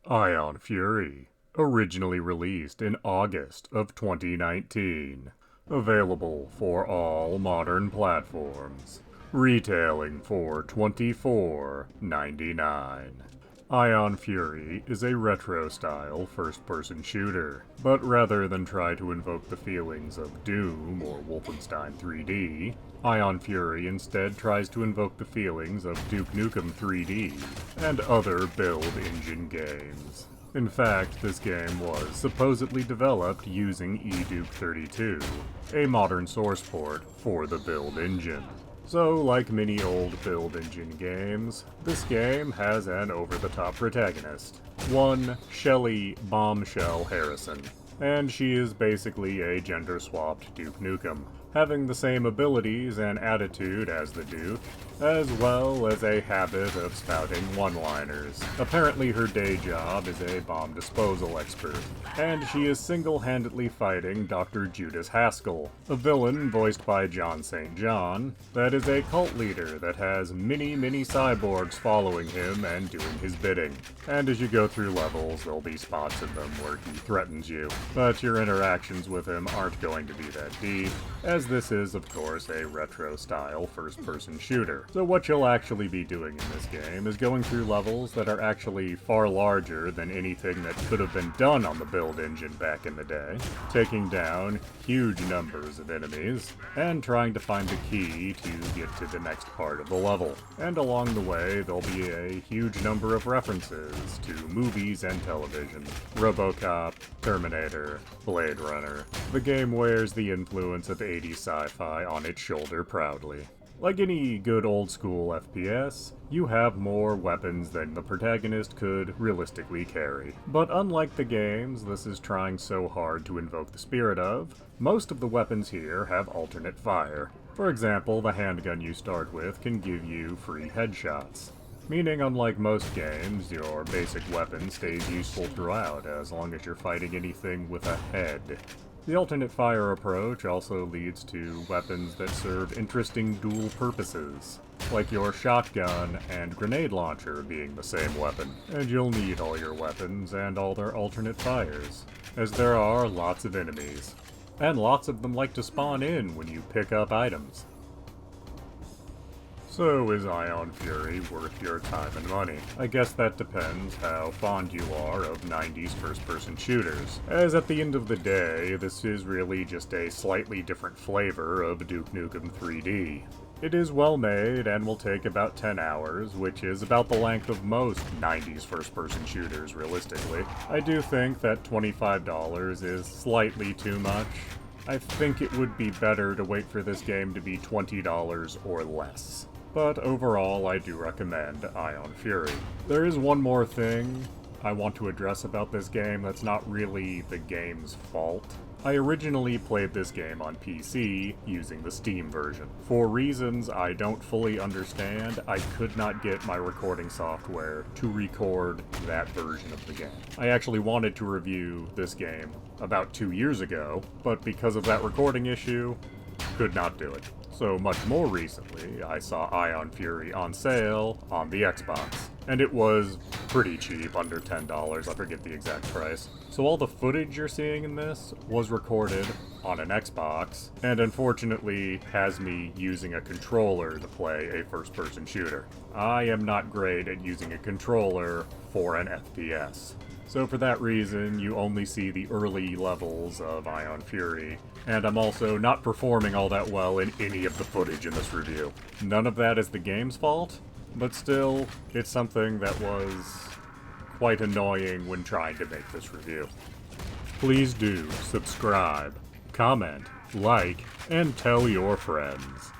Ion Fury, originally released in August of 2019. Available for all modern platforms. Retailing for $24.99. Ion Fury is a retro-style first-person shooter, but rather than try to invoke the feelings of Doom or Wolfenstein 3D, Ion Fury instead tries to invoke the feelings of Duke Nukem 3D and other build engine games. In fact, this game was supposedly developed using eDuke 32, a modern source port for the build engine. So, like many old build engine games, this game has an over-the-top protagonist, one Shelly Bombshell Harrison, and she is basically a gender-swapped Duke Nukem, having the same abilities and attitude as the Duke, as well as a habit of spouting one-liners. Apparently her day job is a bomb disposal expert, and she is single-handedly fighting Dr. Judas Haskell, a villain voiced by John St. John, that is a cult leader that has many cyborgs following him and doing his bidding. And as you go through levels, there'll be spots in them where he threatens you, but your interactions with him aren't going to be that deep, as this is, of course, a retro-style first-person shooter. So what you'll actually be doing in this game is going through levels that are actually far larger than anything that could have been done on the build engine back in the day, taking down huge numbers of enemies, and trying to find the key to get to the next part of the level. And along the way, there'll be a huge number of references to movies and television. RoboCop, Terminator, Blade Runner. The game wears the influence of 80s sci-fi on its shoulder proudly. Like any good old-school FPS, you have more weapons than the protagonist could realistically carry. But unlike the games this is trying so hard to invoke the spirit of, most of the weapons here have alternate fire. For example, the handgun you start with can give you free headshots. Meaning, unlike most games, your basic weapon stays useful throughout as long as you're fighting anything with a head. The alternate fire approach also leads to weapons that serve interesting dual purposes, like your shotgun and grenade launcher being the same weapon. And you'll need all your weapons and all their alternate fires, as there are lots of enemies. And lots of them like to spawn in when you pick up items. So is Ion Fury worth your time and money? I guess that depends how fond you are of 90s first-person shooters, as at the end of the day, this is really just a slightly different flavor of Duke Nukem 3D. It is well made and will take about 10 hours, which is about the length of most 90s first-person shooters, realistically. I do think that $25 is slightly too much. I think it would be better to wait for this game to be $20 or less. But overall, I do recommend Ion Fury. There is one more thing I want to address about this game that's not really the game's fault. I originally played this game on PC using the Steam version. For reasons I don't fully understand, I could not get my recording software to record that version of the game. I actually wanted to review this game about 2 years ago, but because of that recording issue, could not do it. So much more recently, I saw Ion Fury on sale on the Xbox, and it was pretty cheap, under $10, I forget the exact price. So all the footage you're seeing in this was recorded on an Xbox, and unfortunately has me using a controller to play a first-person shooter. I am not great at using a controller for an FPS. So for that reason, you only see the early levels of Ion Fury, and I'm also not performing all that well in any of the footage in this review. None of that is the game's fault, but still, it's something that was quite annoying when trying to make this review. Please do subscribe, comment, like, and tell your friends.